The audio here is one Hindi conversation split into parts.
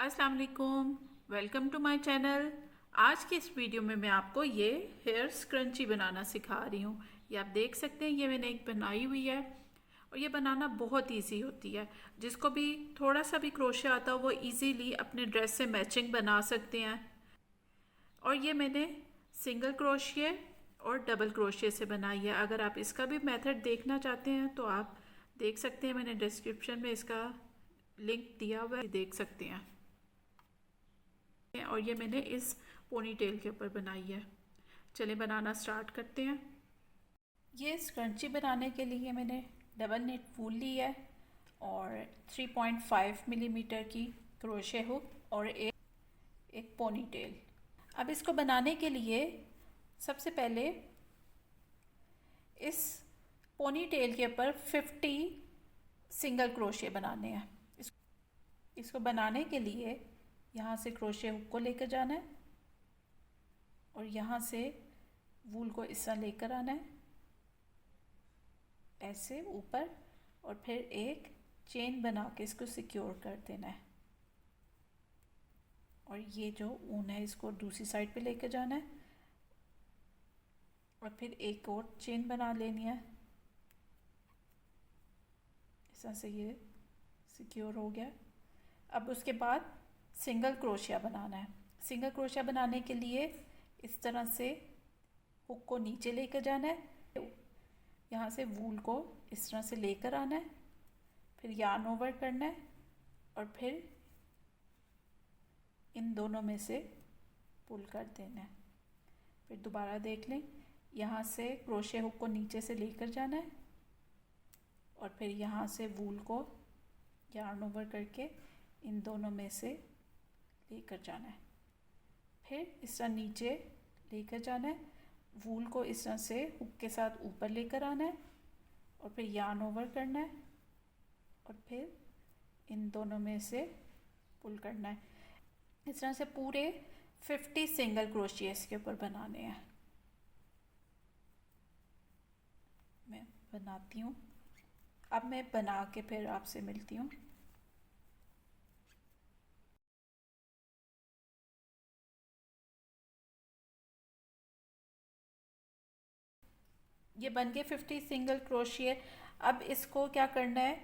अस्सलाम वालेकुम, वेलकम टू माय चैनल। आज की इस वीडियो में मैं आपको ये हेयर स्क्रंची बनाना सिखा रही हूँ। ये आप देख सकते हैं, ये मैंने एक बनाई हुई है और ये बनाना बहुत इजी होती है। जिसको भी थोड़ा सा भी क्रोशे आता हो वो इजीली अपने ड्रेस से मैचिंग बना सकते हैं। और ये मैंने सिंगल क्रोशिए और डबल क्रोशिए से बनाई है। अगर आप इसका भी मेथड देखना चाहते हैं तो आप देख सकते हैं, मैंने डिस्क्रिप्शन में इसका लिंक दिया हुआ है, देख सकते हैं। और ये मैंने इस पोनी टेल के ऊपर बनाई है। चलिए बनाना स्टार्ट करते हैं। ये स्क्रंची बनाने के लिए मैंने डबल नेट वूल ली है और 3.5 मिलीमीटर की क्रोशे हुक और एक पोनी टेल। अब इसको बनाने के लिए सबसे पहले इस पोनी टेल के ऊपर 50 सिंगल क्रोशे बनाने हैं। इसको बनाने के लिए यहाँ से क्रोशे हुक को लेकर जाना है और यहाँ से वूल को इस तरह लेकर आना है, ऐसे ऊपर, और फिर एक चेन बना के इसको सिक्योर कर देना है। और ये जो ऊन है इसको दूसरी साइड पे लेकर जाना है और फिर एक और चेन बना लेनी है। इस तरह से ये सिक्योर हो गया। अब उसके बाद सिंगल क्रोशिया बनाना है। सिंगल क्रोशिया बनाने के लिए इस तरह से हुक को नीचे लेकर जाना है, यहाँ से वूल को इस तरह से लेकर आना है, फिर यार्न ओवर करना है और फिर इन दोनों में से पुल कर देना है। फिर दोबारा देख लें, यहाँ से क्रोशे हुक को नीचे से लेकर जाना है और फिर यहाँ से वूल को यार्न ओवर करके इन दोनों में से लेकर जाना है। फिर इस तरह नीचे लेकर जाना है, वूल को इस तरह से हुक के साथ ऊपर लेकर आना है और फिर यार्न ओवर करना है और फिर इन दोनों में से पुल करना है। इस तरह से पूरे 50 सिंगल क्रोशियस के ऊपर बनाने हैं। मैं बनाती हूँ। अब मैं बना के फिर आपसे मिलती हूँ। ये बन गए 50 सिंगल क्रोशिया। अब इसको क्या करना है,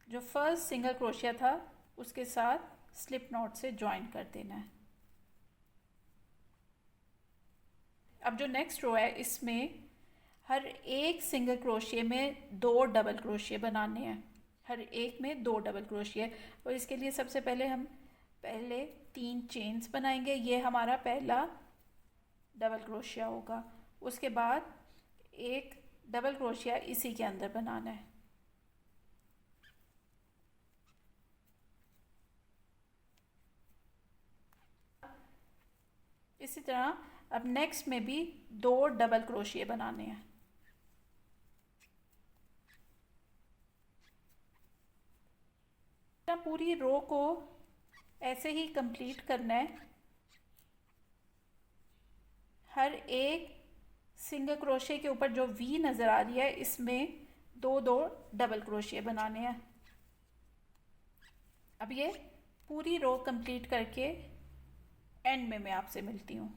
जो फर्स्ट सिंगल क्रोशिया था उसके साथ स्लिप नॉट से ज्वाइन कर देना है। अब जो नेक्स्ट रो है इसमें हर एक सिंगल क्रोशिया में 2 डबल क्रोशिया बनाने हैं। हर एक में 2 डबल क्रोशिया। और इसके लिए सबसे पहले हम पहले 3 चेन्स बनाएंगे। ये हमारा पहला डबल क्रोशिया होगा। उसके बाद एक डबल क्रोशिया इसी के अंदर बनाना है। इसी तरह अब नेक्स्ट में भी 2 डबल क्रोशिया बनाने हैं। पूरी रो को ऐसे ही कंप्लीट करना है। हर एक सिंगल क्रोशिया के ऊपर जो वी नज़र आ रही है इसमें 2 डबल क्रोशिया बनाने हैं। अब ये पूरी रो कंप्लीट करके एंड में मैं आपसे मिलती हूँ।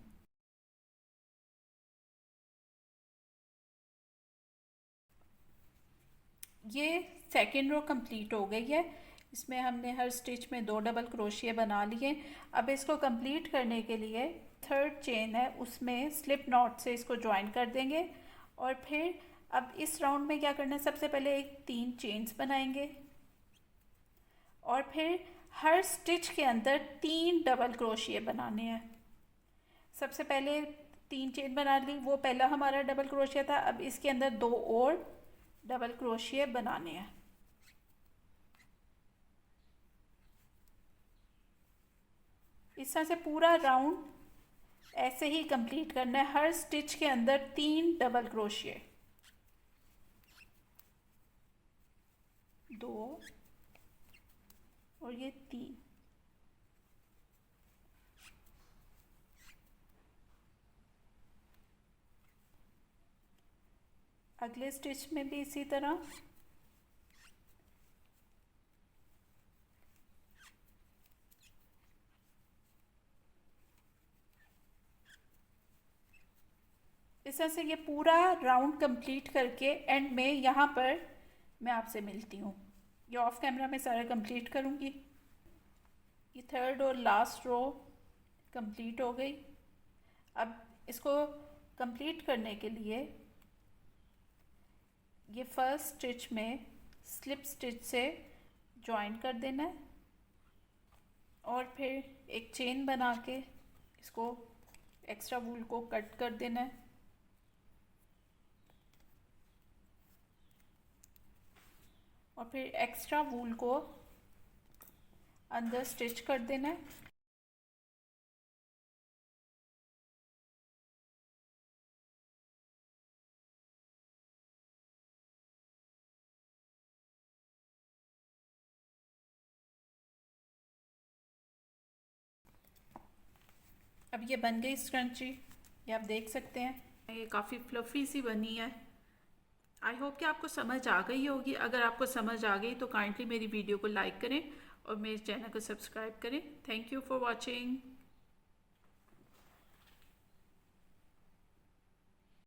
ये सेकेंड रो कंप्लीट हो गई है। इसमें हमने हर स्टिच में 2 डबल क्रोशिया बना लिए। अब इसको कंप्लीट करने के लिए थर्ड चेन है उसमें स्लिप नॉट से इसको ज्वाइन कर देंगे। और फिर अब इस राउंड में क्या करना है, सबसे पहले एक 3 चेन्स बनाएंगे और फिर हर स्टिच के अंदर 3 डबल क्रोशिया बनाने हैं। सबसे पहले 3 चेन बना ली, वो पहला हमारा डबल क्रोशिया था। अब इसके अंदर 2 और डबल क्रोशिया बनाने हैं। इस तरह से पूरा राउंड ऐसे ही कंप्लीट करना है। हर स्टिच के अंदर 3 डबल क्रोशिया, 2 और ये 3। अगले स्टिच में भी इसी तरह। इस तरह से ये पूरा राउंड कंप्लीट करके एंड में यहाँ पर मैं आपसे मिलती हूँ। ये ऑफ कैमरा में सारा कंप्लीट करूँगी। ये थर्ड और लास्ट रो कंप्लीट हो गई। अब इसको कंप्लीट करने के लिए ये फर्स्ट स्टिच में स्लिप स्टिच से जॉइन कर देना है और फिर एक चेन बना के इसको एक्स्ट्रा वूल को कट कर देना है और फिर एक्स्ट्रा वूल को अंदर स्टिच कर देना है। अब ये बन गई स्क्रंची, ये आप देख सकते हैं। ये काफ़ी फ्लफ़ी सी बनी है। आई होप कि आपको समझ आ गई होगी। अगर आपको समझ आ गई तो काइंडली मेरी वीडियो को लाइक करें और मेरे चैनल को सब्सक्राइब करें। Thank you for watching.